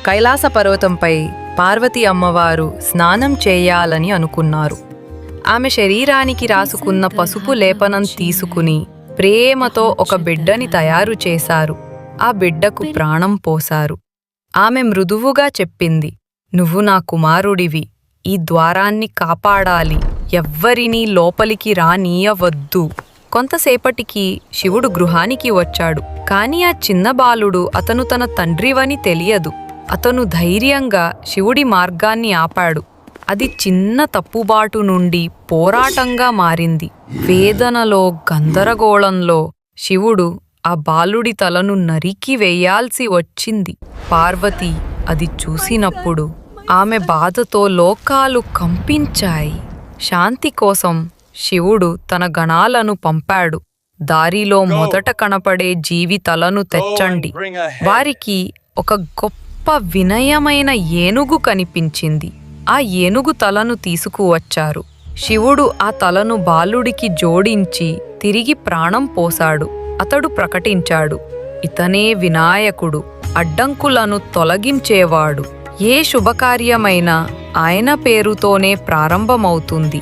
కైలాస పర్వతంపై పార్వతీ అమ్మవారు స్నానం చేయాలని అనుకున్నారు. ఆమె శరీరానికి రాసుకున్న పసుపు లేపనం తీసుకుని ప్రేమతో ఒక బిడ్డని తయారు చేశారు. ఆ బిడ్డకు ప్రాణం పోశారు. ఆమె మృదువుగా చెప్పింది, "నువ్వు నా కుమారుడివి. ఈ ద్వారాన్ని కాపాడాలి. ఎవ్వరినీ లోపలికి రానీయవద్దు." కొంతసేపటికి శివుడు గృహానికి వచ్చాడు. కాని ఆ చిన్న బాలుడు అతను తన తండ్రివని తెలియదు. అతను ధైర్యంగా శివుడి మార్గాన్ని ఆపాడు. అది చిన్న తప్పుబాటు నుండి పోరాటంగా మారింది. వేదనలో, గందరగోళంలో శివుడు ఆ బాలుడి తలను నరికి వేయాల్సి వచ్చింది. పార్వతి అది చూసినప్పుడు ఆమె బాధతో లోకాలు కంపించాయి. శాంతి కోసం శివుడు తన గణాలను పంపాడు. దారిలో మొదట కనపడే జీవి తలను తెచ్చండి. వారికి ఒక గొప్ప వినయమైన ఏనుగు కనిపించింది. ఆ ఏనుగు తలను తీసుకువచ్చారు. శివుడు ఆ తలను బాలుడికి జోడించి తిరిగి ప్రాణం పోశాడు. అతడు ప్రకటించాడు, "ఇతనే వినాయకుడు, అడ్డంకులను తొలగించేవాడు. ఏ శుభకార్యమైనా ఆయన పేరుతోనే ప్రారంభమవుతుంది."